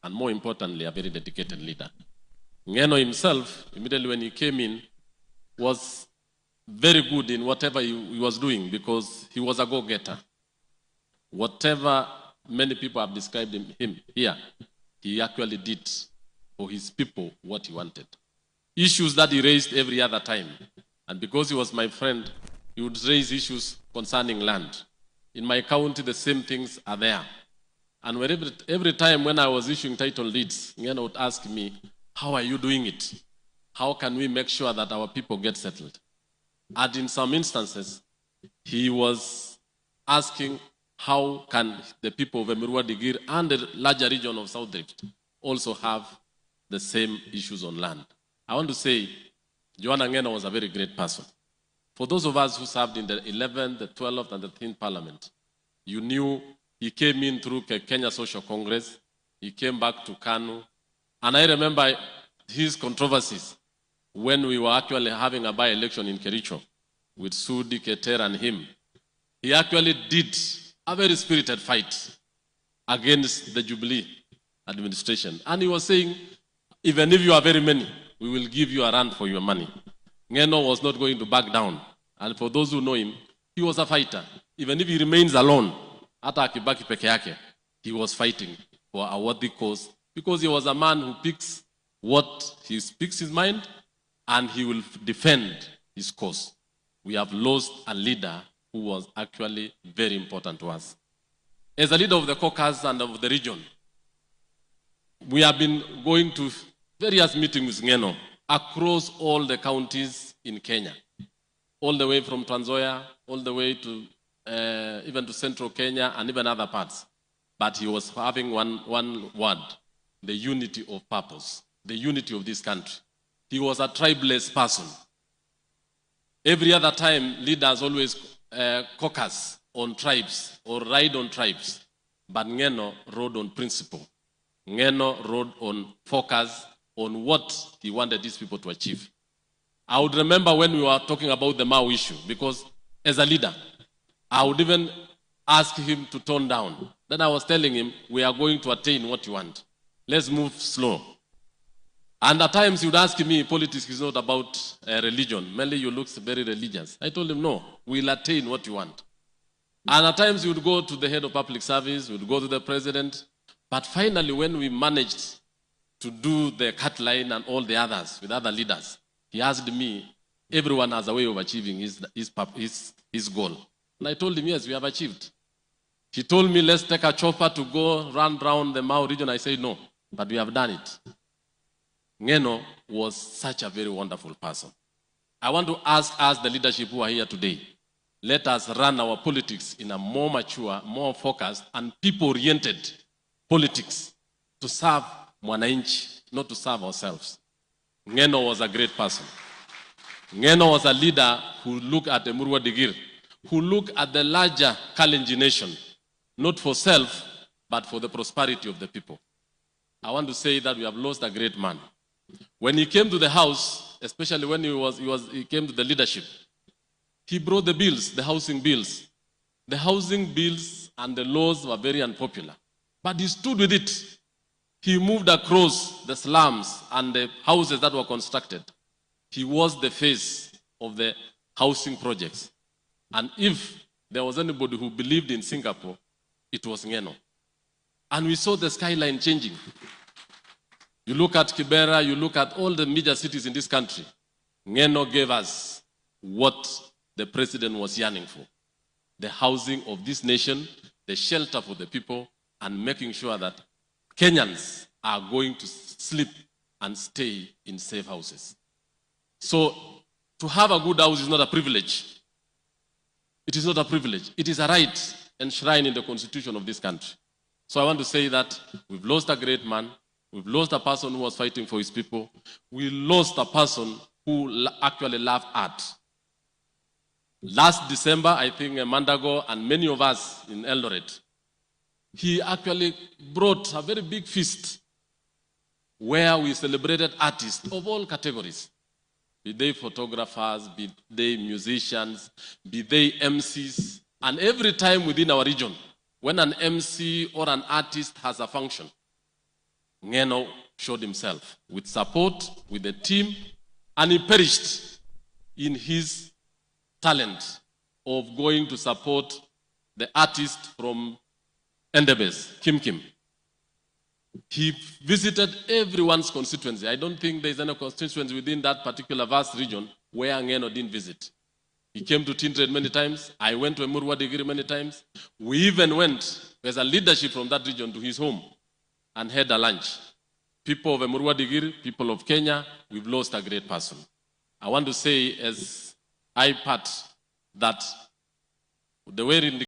and more importantly, a very dedicated leader. Ngeno himself, immediately when he came in, was very good in whatever he was doing because he was a go-getter. Whatever many people have described him here, he actually did for his people what he wanted. Issues that he raised every other time. And because he was my friend, he would raise issues concerning land. In my county, the same things are there. And every time when I was issuing title deeds, Ngeno would ask me, how are you doing it? How can we make sure that our people get settled? And in some instances, he was asking, how can the people of Emirua Digir and the larger region of South Rift also have the same issues on land? I want to say, Joanna Ngeno was a very great person. For those of us who served in the 11th, the 12th, and the 13th Parliament, you knew he came in through Kenya Social Congress, he came back to Kanu, and I remember his controversies when we were actually having a by-election in Kericho with Sudi, Keter, and him. He actually did a very spirited fight against the Jubilee administration. And he was saying, even if you are very many, we will give you a run for your money. Ngeno was not going to back down. And for those who know him, he was a fighter. Even if he remains alone, hata akibaki peke yake, he was fighting for a worthy cause because he was a man who picks what he speaks his mind and he will defend his cause. We have lost a leader who was actually very important to us. As a leader of the caucus and of the region, we have been going to various meetings with Ngeno across all the counties in Kenya, all the way from Trans Nzoia, all the way to even to central Kenya and even other parts. But he was having one word, the unity of purpose, the unity of this country. He was a tribeless person. Every other time, leaders always caucus on tribes or ride on tribes. But Ngeno rode on principle. Ngeno rode on focus on what he wanted these people to achieve. I would remember when we were talking about the Mau issue, because as a leader, I would even ask him to tone down. Then I was telling him, we are going to attain what you want. Let's move slow. And at times he would ask me, politics is not about religion. Mainly you look very religious. I told him, no, we'll attain what you want. And at times he would go to the head of public service, we would go to the president. But finally, when we managed to do the cut line and all the others with other leaders, he asked me, everyone has a way of achieving his goal. And I told him, yes, we have achieved. He told me, let's take a chopper to go run around the Mau region. I said, no, but we have done it. Ngeno was such a very wonderful person. I want to ask us, the leadership who are here today, let us run our politics in a more mature, more focused, and people-oriented politics to serve Mwananchi, not to serve ourselves. Ngeno was a great person. Ngeno was a leader who looked at Emirua Digir, who looked at the larger Kalenjin nation, not for self, but for the prosperity of the people. I want to say that we have lost a great man. When he came to the house, especially when he came to the leadership, he brought the bills, the housing bills. The housing bills and the laws were very unpopular. But he stood with it. He moved across the slums and the houses that were constructed. He was the face of the housing projects. And if there was anybody who believed in Singapore, it was Ngeno. And we saw the skyline changing. You look at Kibera, you look at all the major cities in this country. Ngeno gave us what the president was yearning for. The housing of this nation, the shelter for the people, and making sure that Kenyans are going to sleep and stay in safe houses. So, to have a good house is not a privilege. It is not a privilege. It is a right enshrined in the constitution of this country. So I want to say that we've lost a great man. We've lost a person who was fighting for his people. We lost a person who actually loved art. Last December, I think Mandago and many of us in Eldoret, he actually brought a very big feast where we celebrated artists of all categories. Be they photographers, be they musicians, be they MCs. And every time within our region, when an MC or an artist has a function, Ngeno showed himself with support, with the team, and he perished in his talent of going to support the artist from Endebess, Kim. He visited everyone's constituency. I don't think there's any constituency within that particular vast region where Ngeno didn't visit. He came to Tindred many times. I went to Emurua Digiri many times. We even went, as a leadership from that region, to his home and had a lunch. People of Emurua Digiri, people of Kenya, we've lost a great person. I want to say, as I part, that the way in the